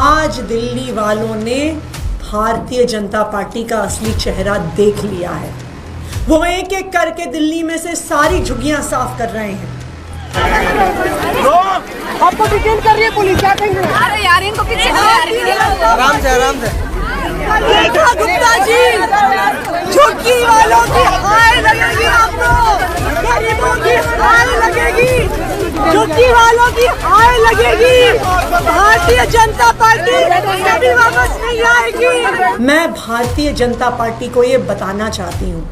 आज दिल्ली वालों ने भारतीय जनता पार्टी का असली चेहरा देख लिया है। वो एक एक करके दिल्ली में से सारी झुग्गियां साफ कर रहे हैं। आपको डिटेन कर रही है पुलिस, क्या कहेंगे? अरे यार इनको पीछे आराम से आराम से। रेखा गुप्ता जी, झुग्गी वालों की हाय लगेगी, आपको गरीबों की हाय लगेगी, झुग्गी वालों की हाय लगेगी। भारतीय जनता पार्टी कभी वापस नहीं आएगी। मैं भारतीय जनता पार्टी को ये बताना चाहती हूँ,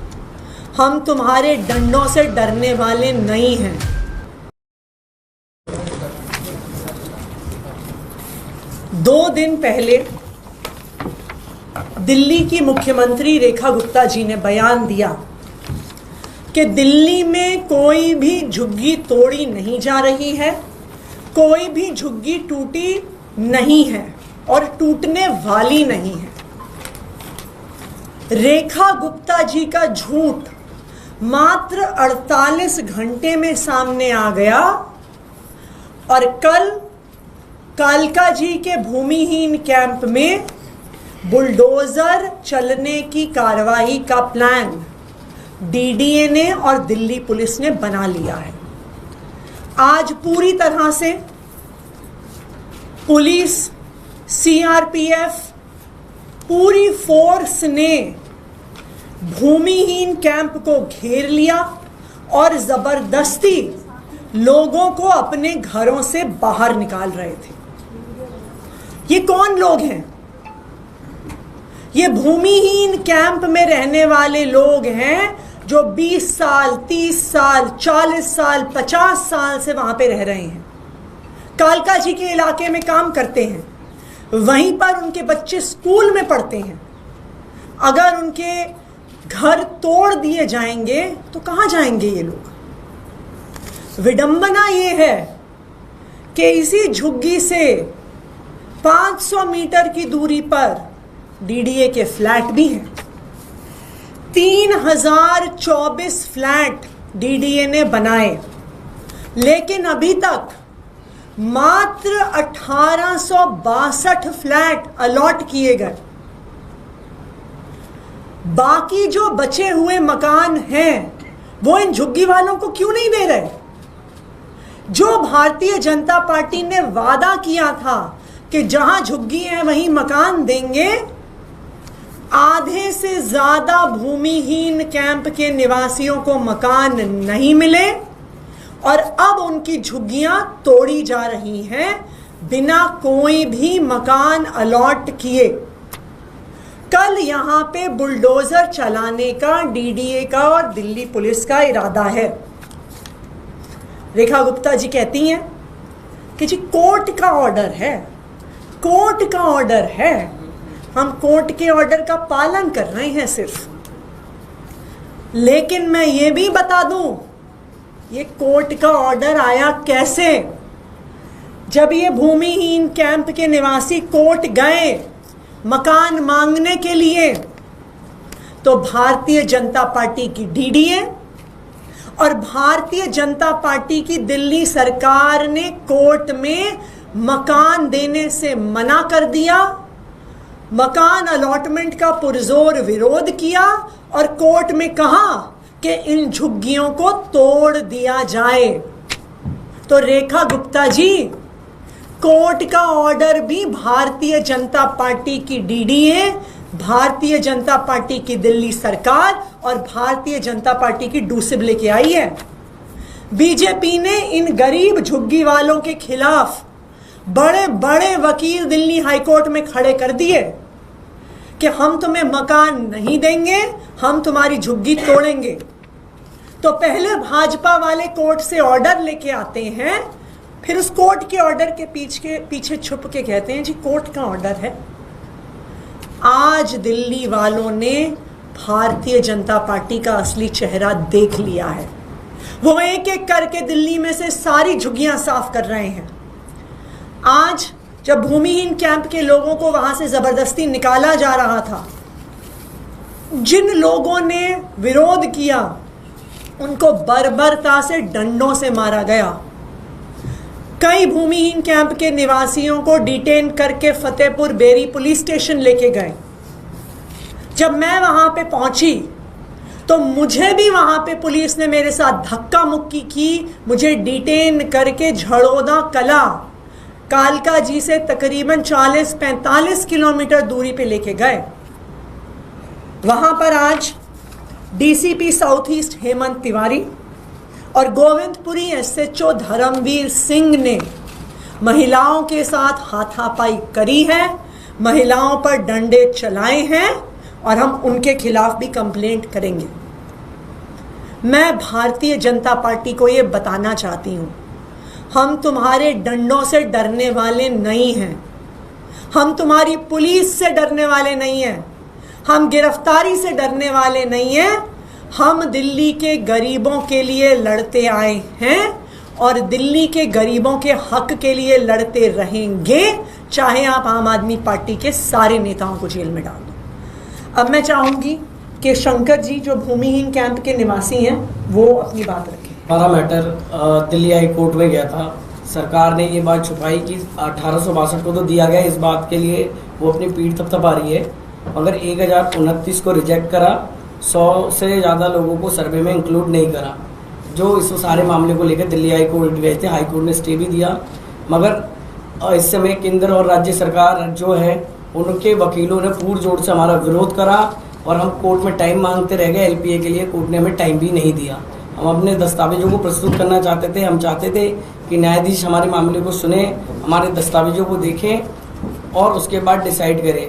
हम तुम्हारे डंडों से डरने वाले नहीं हैं। दो दिन पहले दिल्ली की मुख्यमंत्री रेखा गुप्ता जी ने बयान दिया कि दिल्ली में कोई भी झुग्गी तोड़ी नहीं जा रही है, कोई भी झुग्गी टूटी नहीं है और टूटने वाली नहीं है। रेखा गुप्ता जी का झूठ मात्र 48 घंटे में सामने आ गया और कल कालका जी के भूमिहीन कैंप में बुलडोजर चलने की कार्रवाई का प्लान डीडीए ने और दिल्ली पुलिस ने बना लिया है। आज पूरी तरह से पुलिस, सीआरपीएफ, पूरी फोर्स ने भूमिहीन कैंप को घेर लिया और जबरदस्ती लोगों को अपने घरों से बाहर निकाल रहे थे। ये कौन लोग हैं? ये भूमिहीन कैंप में रहने वाले लोग हैं जो 20 साल, 30 साल, 40 साल, 50 साल से वहां पे रह रहे हैं, कालका जी के इलाके में काम करते हैं, वहीं पर उनके बच्चे स्कूल में पढ़ते हैं। अगर उनके घर तोड़ दिए जाएंगे तो कहां जाएंगे ये लोग? विडंबना ये है कि इसी झुग्गी से 500 मीटर की दूरी पर डीडीए के फ्लैट भी हैं। 3024 फ्लैट डीडीए ने बनाए, लेकिन अभी तक मात्र 1862 फ्लैट अलॉट किए गए। बाकी जो बचे हुए मकान हैं वो इन झुग्गी वालों को क्यों नहीं दे रहे? जो भारतीय जनता पार्टी ने वादा किया था कि जहां झुग्गी है वहीं मकान देंगे, आधे से ज्यादा भूमिहीन कैंप के निवासियों को मकान नहीं मिले और अब उनकी झुग्गियां तोड़ी जा रही हैं बिना कोई भी मकान अलॉट किए। कल यहां पे बुलडोजर चलाने का डीडीए का और दिल्ली पुलिस का इरादा है। रेखा गुप्ता जी कहती हैं कि जी कोर्ट का ऑर्डर है, कोर्ट का ऑर्डर है, हम कोर्ट के ऑर्डर का पालन कर रहे हैं सिर्फ। लेकिन मैं ये भी बता दूं, ये कोर्ट का ऑर्डर आया कैसे? जब ये भूमिहीन कैंप के निवासी कोर्ट गए मकान मांगने के लिए, तो भारतीय जनता पार्टी की डीडीए और भारतीय जनता पार्टी की दिल्ली सरकार ने कोर्ट में मकान देने से मना कर दिया, मकान अलॉटमेंट का पुरजोर विरोध किया और कोर्ट में कहा कि इन झुग्गियों को तोड़ दिया जाए। तो रेखा गुप्ता जी, कोर्ट का ऑर्डर भी भारतीय जनता पार्टी की डीडीए, भारतीय जनता पार्टी की दिल्ली सरकार और भारतीय जनता पार्टी की डूसिब लेके आई है। बीजेपी ने इन गरीब झुग्गी वालों के खिलाफ बड़े बड़े वकील दिल्ली हाईकोर्ट में खड़े कर दिए कि हम तुम्हें मकान नहीं देंगे, हम तुम्हारी झुग्गी तोड़ेंगे। तो पहले भाजपा वाले कोर्ट से ऑर्डर लेके आते हैं, फिर उस कोर्ट के ऑर्डर के पीछे छुप के कहते हैं जी कोर्ट का ऑर्डर है। आज दिल्ली वालों ने भारतीय जनता पार्टी का असली चेहरा देख लिया है। वो एक एक करके दिल्ली में से सारी झुग्गियां साफ कर रहे हैं। आज जब भूमिहीन कैंप के लोगों को वहां से जबरदस्ती निकाला जा रहा था, जिन लोगों ने विरोध किया उनको बर्बरता से डंडों से मारा गया। कई भूमिहीन कैंप के निवासियों को डिटेन करके फतेहपुर बेरी पुलिस स्टेशन लेके गए। जब मैं वहां पे पहुंची तो मुझे भी वहां पे पुलिस ने मेरे साथ धक्का मुक्की की, मुझे डिटेन करके झड़ौदा कला कालका जी से तकरीबन 40-45 किलोमीटर दूरी पे लेके गए। वहां पर आज DCP south east Hemant Tiwari और गोविंदपुरी एसएचओ धर्मवीर सिंह ने महिलाओं के साथ हाथापाई करी है, महिलाओं पर डंडे चलाए हैं और हम उनके खिलाफ भी कंप्लेंट करेंगे। मैं भारतीय जनता पार्टी को ये बताना चाहती हूँ, हम तुम्हारे डंडों से डरने वाले नहीं हैं, हम तुम्हारी पुलिस से डरने वाले नहीं हैं, हम गिरफ्तारी से डरने वाले नहीं हैं। हम दिल्ली के गरीबों के लिए लड़ते आए हैं और दिल्ली के गरीबों के हक के लिए लड़ते रहेंगे, चाहे आप आम आदमी पार्टी के सारे नेताओं को जेल में डाल दो। अब मैं चाहूंगी कि शंकर जी जो भूमिहीन कैंप के निवासी हैं वो अपनी बात रखें। हमारा मैटर दिल्ली हाई कोर्ट में गया था। सरकार ने ये बात छुपाई कि 1862 को तो दिया गया, इस बात के लिए वो अपनी पीठ थपथपा रही है, मगर 1029 को रिजेक्ट करा, 100 से ज़्यादा लोगों को सर्वे में इंक्लूड नहीं करा। जो इस सारे मामले को लेकर दिल्ली हाई कोर्ट गए थे, हाई कोर्ट ने स्टे भी दिया, मगर इस समय केंद्र और राज्य सरकार जो है उनके वकीलों ने पूर्ण जोर से हमारा विरोध करा और हम कोर्ट में टाइम मांगते रह गए। एलपीए के लिए कोर्ट ने हमें टाइम भी नहीं दिया। हम अपने दस्तावेजों को प्रस्तुत करना चाहते थे, हम चाहते थे कि न्यायाधीश हमारे मामले को सुने, हमारे दस्तावेजों को देखें और उसके बाद डिसाइड करें।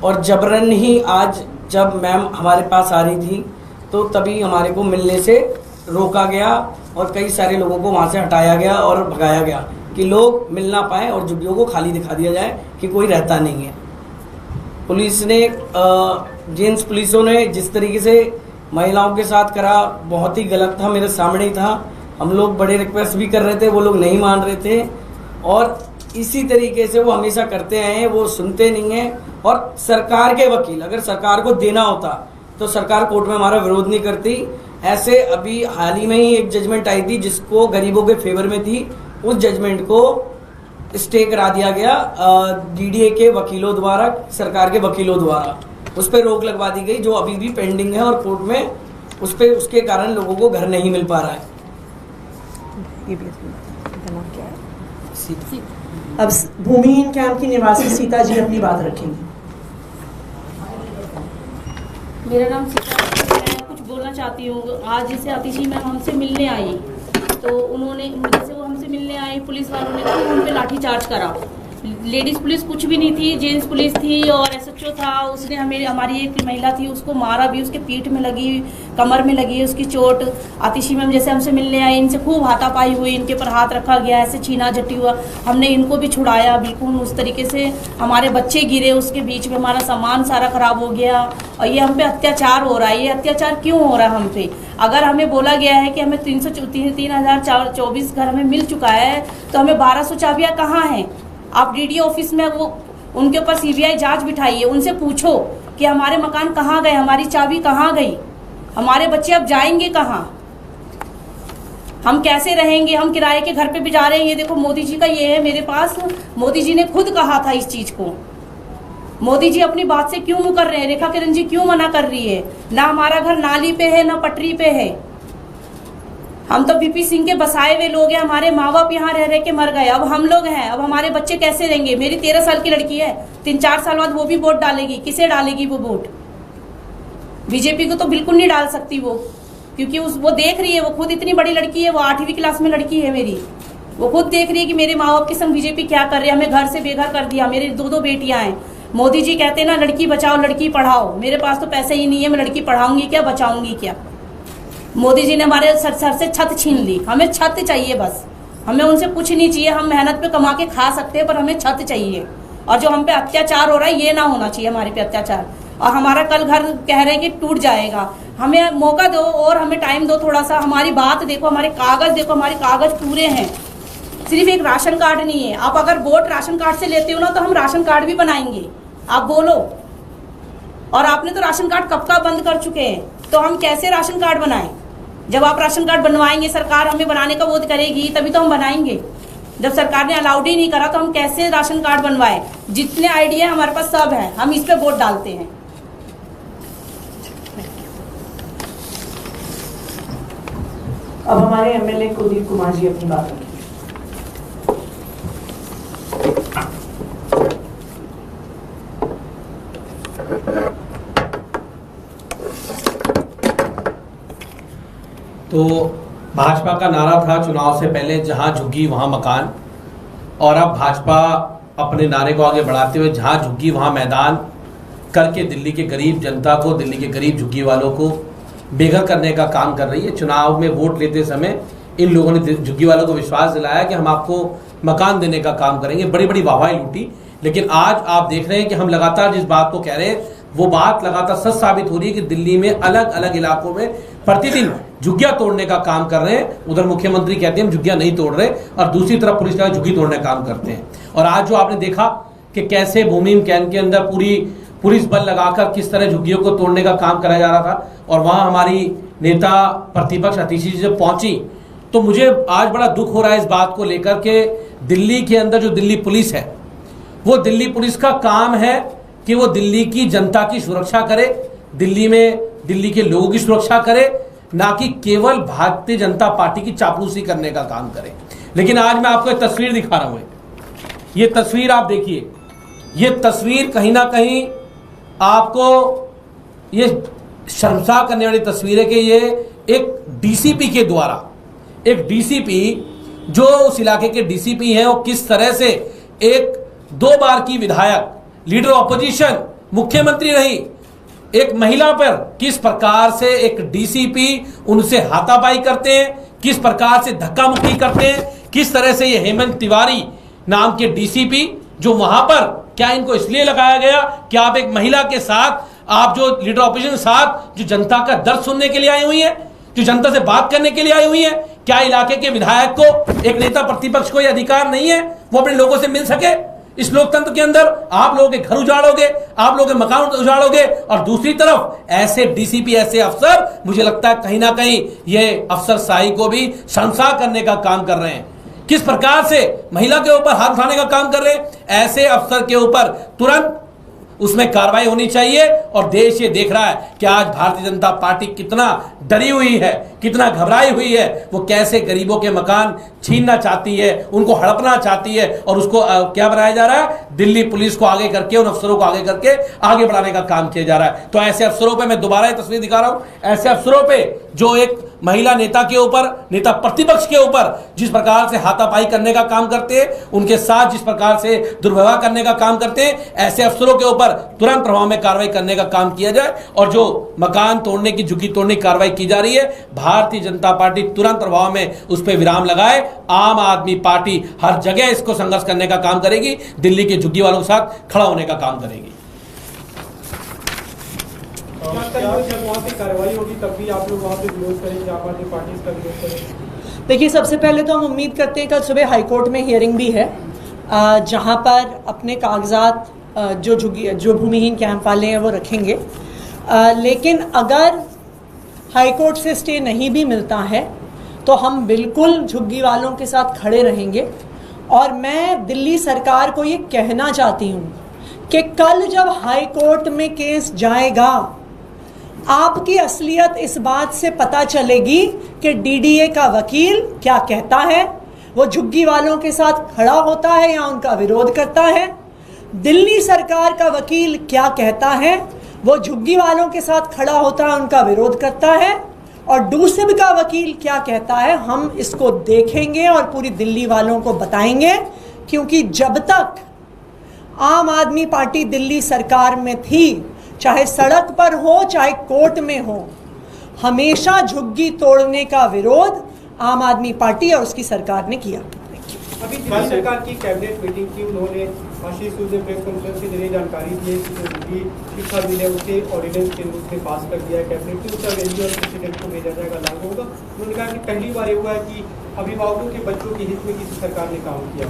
और जबरन ही आज जब मैम हमारे पास आ रही थी तो तभी हमारे को मिलने से रोका गया और कई सारे लोगों को वहाँ से हटाया गया और भगाया गया कि लोग मिल ना पाए और जुबियों को खाली दिखा दिया जाए कि कोई रहता नहीं है। पुलिस ने जेंट्स पुलिसों ने जिस तरीके से महिलाओं के साथ करा बहुत ही गलत था, मेरे सामने ही था। हम लोग बड़े रिक्वेस्ट भी कर रहे थे, वो लोग नहीं मान रहे थे और इसी तरीके से वो हमेशा करते आए हैं, वो सुनते नहीं हैं। और सरकार के वकील, अगर सरकार को देना होता तो सरकार कोर्ट में हमारा विरोध नहीं करती। ऐसे अभी हाल ही में ही एक जजमेंट आई थी जिसको गरीबों के फेवर में थी, उस जजमेंट को स्टे करा दिया गया डीडीए के वकीलों द्वारा, सरकार के वकीलों द्वारा उस पर रोक लगवा दी गई, जो अभी भी पेंडिंग है और कोर्ट में उस पर उसके कारण लोगों को घर नहीं मिल पा रहा है। अब भूमिहीन कैंप की निवासी सीता जी अपनी बात रखेंगी। मेरा नाम सीता है। मैं कुछ बोलना चाहती हूँ। आज जैसे आतिशी मैम हमसे मिलने आई तो उन्होंने जैसे वो हमसे मिलने आई, पुलिस वालों ने तो उन पे लाठीचार्ज करा। लेडीज पुलिस कुछ भी नहीं थी, जेंट्स पुलिस थी और एसएचओ था। उसने हमारी एक महिला थी उसको मारा भी, उसके पीठ में लगी, कमर में लगी उसकी चोट। आतिशी मैम जैसे हमसे मिलने आई, इनसे खूब हाथापाई हुई, इनके ऊपर हाथ रखा गया, ऐसे छीना झट्टी हुआ। हमने इनको भी छुड़ाया बिल्कुल उस तरीके से। हमारे बच्चे गिरे उसके बीच में, हमारा सामान सारा खराब हो गया और ये हम पे अत्याचार हो रहा है। ये अत्याचार क्यों हो रहा है हम पे? अगर हमें बोला गया है कि हमें 3024 घर हमें मिल चुका है तो हमें 1200 चाबियाँ कहाँ हैं? आप डीडीओ ऑफिस में वो उनके ऊपर सीबीआई जांच बिठाइए, उनसे पूछो कि हमारे मकान कहाँ गए, हमारी चाबी कहाँ गई, हमारे बच्चे अब जाएंगे कहाँ, हम कैसे रहेंगे? हम किराए के घर पे भी जा रहे हैं। ये देखो मोदी जी का ये है मेरे पास, मोदी जी ने खुद कहा था इस चीज को। मोदी जी अपनी बात से क्यों मुकर रहे हैं? रेखा किरण जी क्यों मना कर रही है? ना हमारा घर नाली पे है ना पटरी पे है। हम तो बीपी सिंह के बसाए हुए लोग हैं, हमारे माँ बाप यहाँ रह रह के मर गए, अब हम लोग हैं, अब हमारे बच्चे कैसे रहेंगे? मेरी 13 साल की लड़की है, 3-4 साल बाद वो भी वोट डालेगी। किसे डालेगी वो वोट? बीजेपी को तो बिल्कुल नहीं डाल सकती वो, क्योंकि वो देख रही है, वो खुद इतनी बड़ी लड़की है, वो 8वीं क्लास में लड़की है मेरी, वो खुद देख रही है कि मेरे माँ बाप के संग बीजेपी क्या कर रहे हैं। हमें घर से बेघर कर दिया, मेरी 2 बेटियां हैं। मोदी जी कहते हैं ना लड़की बचाओ लड़की पढ़ाओ, मेरे पास तो पैसे ही नहीं है, मैं लड़की पढ़ाऊंगी क्या, बचाऊंगी क्या? मोदी जी ने हमारे सर से छत छीन ली। हमें छत चाहिए बस, हमें उनसे कुछ नहीं चाहिए। हम मेहनत पे कमा के खा सकते हैं पर हमें छत चाहिए। और जो हम पे अत्याचार हो रहा है ये ना होना चाहिए हमारे पे अत्याचार। और हमारा कल घर कह रहे हैं कि टूट जाएगा, हमें मौका दो और हमें टाइम दो थोड़ा सा। हमारी बात देखो, हमारे कागज देखो, हमारे कागज पूरे हैं, सिर्फ एक राशन कार्ड नहीं है। आप अगर वोट राशन कार्ड से लेते हो ना तो हम राशन कार्ड भी बनाएंगे, आप बोलो। और आपने तो राशन कार्ड कब का बंद कर चुके हैं, तो हम कैसे राशन कार्ड बनाएं? जब आप राशन कार्ड बनवाएंगे, सरकार हमें बनाने का वो करेगी तभी तो हम बनाएंगे। जब सरकार ने अलाउड ही नहीं करा तो हम कैसे राशन कार्ड बनवाए? जितने आइडिया हमारे पास सब है, हम इस पे वोट डालते हैं। अब हमारे एमएलए कुलदीप कुमार जी अपनी बात रखें। तो भाजपा का नारा था चुनाव से पहले, जहां झुग्गी वहां मकान, और अब भाजपा अपने नारे को आगे बढ़ाते हुए जहां झुग्गी वहां मैदान करके दिल्ली के गरीब जनता को, दिल्ली के गरीब झुग्गी वालों को बेघर करने का काम कर रही है। चुनाव में वोट लेते समय इन लोगों ने झुग्गी वालों को विश्वास दिलाया कि हम आपको मकान देने का काम करेंगे, बड़ी बड़ी वाहवाही लूटी। लेकिन आज आप देख रहे हैं कि हम लगातार जिस बात को कह रहे हैं वो बात लगातार सच साबित हो रही है कि दिल्ली में अलग अलग इलाकों में प्रतिदिन झुग्गियां तोड़ने का काम कर रहे हैं। उधर मुख्यमंत्री कहते हैं हम झुग्गियां नहीं तोड़ रहे, और दूसरी तरफ पुलिस का झुग्गी तोड़ने का काम करते हैं। और आज जो आपने देखा कि कैसे भूमिहीन कैंप के अंदर पूरी पुलिस बल लगाकर किस तरह झुग्गियों को तोड़ने का काम कराया जा रहा था, और वहां हमारी नेता प्रतिपक्ष आतिशी जी जब पहुंची तो मुझे आज बड़ा दुख हो रहा है इस बात को लेकर के दिल्ली के अंदर जो दिल्ली पुलिस है, वो दिल्ली पुलिस का काम है कि वो दिल्ली की जनता की सुरक्षा करे, दिल्ली में दिल्ली के लोगों की सुरक्षा करे, ना कि केवल भारतीय जनता पार्टी की चापलूसी करने का काम करे। लेकिन आज मैं आपको एक तस्वीर दिखा रहा हूं, ये तस्वीर आप देखिए, ये तस्वीर कहीं ना कहीं आपको ये शर्मसार करने वाली तस्वीर है कि ये एक डीसीपी के द्वारा, एक डीसीपी जो उस इलाके के डीसीपी हैं, वो किस तरह से एक 2 बार की विधायक, लीडर ऑपोजिशन, मुख्यमंत्री रही, एक महिला पर किस प्रकार से एक डीसीपी उनसे हाथापाई करते हैं, किस प्रकार से धक्का मुक्की करते हैं, किस तरह से ये हेमंत तिवारी नाम के डीसीपी जो वहां पर, क्या इनको इसलिए लगाया गया कि आप एक महिला के साथ, आप जो लीडर ऑपोजिशन के साथ जो जनता का दर्द सुनने के लिए आई हुई है, जो जनता से बात करने के लिए आई हुई है, क्या इलाके के विधायक को, एक नेता प्रतिपक्ष को यह अधिकार नहीं है वो अपने लोगों से मिल सके? इस लोकतंत्र के अंदर आप लोगों के घर उजाड़ोगे, आप लोगों के मकान उजाड़ोगे, और दूसरी तरफ ऐसे डीसीपी, ऐसे अफसर, मुझे लगता है कहीं ना कहीं ये अफसरशाही को भी शर्मसार करने का काम कर रहे हैं। किस प्रकार से महिला के ऊपर हाथ उठाने का काम कर रहे हैं, ऐसे अफसर के ऊपर तुरंत उसमें कार्रवाई होनी चाहिए। और देश ये देख रहा है कि आज भारतीय जनता पार्टी कितना डरी हुई है, कितना घबराई हुई है, वो कैसे गरीबों के मकान छीनना चाहती है, उनको हड़पना चाहती है, और उसको क्या बनाया जा रहा है, दिल्ली पुलिस को आगे करके, उन अफसरों को आगे करके आगे बढ़ाने का काम किया जा रहा है। तो ऐसे अफसरों पे मैं दोबारा ये तस्वीर दिखा रहा हूं, ऐसे अफसरों पे जो एक महिला नेता के ऊपर, नेता प्रतिपक्ष के ऊपर जिस प्रकार से हाथापाई करने का काम करते हैं, उनके साथ जिस प्रकार से दुर्व्यवहार करने का काम करते हैं, ऐसे अफसरों के ऊपर तुरंत प्रभाव में कार्रवाई करने का काम किया जाए। और जो मकान तोड़ने की, झुग्गी तोड़ने की कार्रवाई की जा रही है, भारतीय जनता पार्टी तुरंत प्रभाव में उस पर विराम लगाए। आम आदमी पार्टी हर जगह इसको संघर्ष करने का काम करेगी, दिल्ली के झुग्गी वालों के साथ खड़ा होने का काम करेगी। जब वहाँ पे कार्रवाई होगी तब भी आप लोग वहाँ पे विरोध करेंगे, आम आदमी पार्टी इसका विरोध करेंगे? देखिए, सबसे पहले तो हम उम्मीद करते हैं कल सुबह हाईकोर्ट में हियरिंग भी है, जहां पर अपने कागजात जो भूमिहीन कैंप वाले हैं वो रखेंगे। लेकिन अगर हाईकोर्ट से स्टे नहीं भी मिलता है तो हम बिल्कुल झुग्गी वालों के साथ खड़े रहेंगे। और मैं दिल्ली सरकार को ये कहना चाहती हूँ कि कल जब हाईकोर्ट में केस जाएगा, आपकी असलियत इस बात से पता चलेगी कि डीडीए का वकील क्या कहता है, वो झुग्गी वालों के साथ खड़ा होता है या उनका विरोध करता है। दिल्ली सरकार का वकील क्या कहता है, वो झुग्गी वालों के साथ खड़ा होता है, उनका विरोध करता है। और डूसिब का वकील क्या कहता है, हम इसको देखेंगे और पूरी दिल्ली वालों को बताएंगे। क्योंकि जब तक आम आदमी पार्टी दिल्ली सरकार में थी, चाहे सड़क पर हो चाहे कोर्ट में हो, हमेशा झुग्गी तोड़ने का विरोध आम आदमी पार्टी और उसकी सरकार ने किया। अभी दिल्ली सरकार की कैबिनेट मीटिंग की, उन्होंने आशीष सूद ने प्रेस कॉन्फ्रेंस के जरिए जानकारी दी है कि जो भी शिक्षा बिल है उसे ऑर्डिनेंस के रूप में पास कर दिया है कैबिनेट ने, उसका वेन्यू और प्रेसिडेंट को भेजा जाएगा, लागू होगा। उन्होंने कहा कि पहली बार ये हुआ है कि अभिभावकों के बच्चों के हित में किसी सरकार ने काम किया।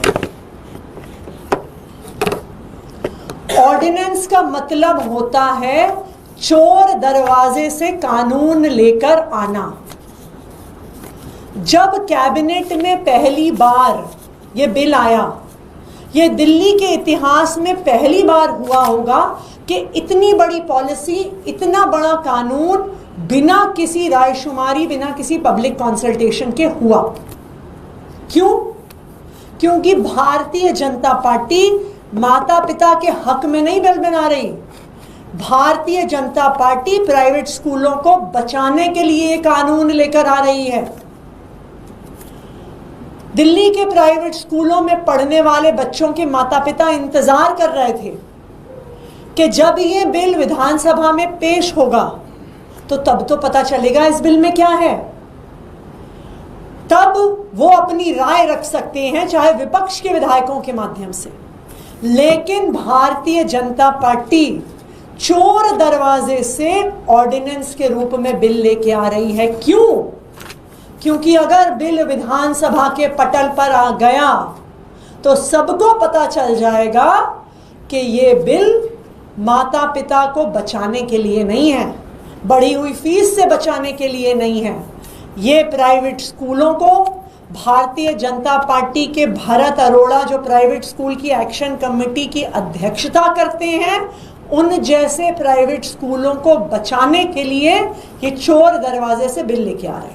ऑर्डिनेंस का मतलब होता है चोर दरवाजे से कानून लेकर आना। जब कैबिनेट में पहली बार ये बिल आया, ये दिल्ली के इतिहास में पहली बार हुआ होगा कि इतनी बड़ी पॉलिसी, इतना बड़ा कानून बिना किसी रायशुमारी, बिना किसी पब्लिक कंसल्टेशन के हुआ। क्यों? क्योंकि भारतीय जनता पार्टी माता पिता के हक में नहीं बिल बना रही। भारतीय जनता पार्टी प्राइवेट स्कूलों को बचाने के लिए कानून लेकर आ रही है। दिल्ली के प्राइवेट स्कूलों में पढ़ने वाले बच्चों के माता पिता इंतजार कर रहे थे कि जब ये बिल विधानसभा में पेश होगा तो तब तो पता चलेगा इस बिल में क्या है, तब वो अपनी राय रख सकते हैं, चाहे विपक्ष के विधायकों के माध्यम से। लेकिन भारतीय जनता पार्टी चोर दरवाजे से ऑर्डिनेंस के रूप में बिल लेके आ रही है। क्यों? क्योंकि अगर बिल विधानसभा के पटल पर आ गया तो सबको पता चल जाएगा कि ये बिल माता पिता को बचाने के लिए नहीं है, बढ़ी हुई फीस से बचाने के लिए नहीं है। ये प्राइवेट स्कूलों को, भारतीय जनता पार्टी के भरत अरोड़ा जो प्राइवेट स्कूल की एक्शन कमेटी की अध्यक्षता करते हैं, उन जैसे प्राइवेट स्कूलों को बचाने के लिए ये चोर दरवाजे से बिल लेके आ रहे हैं।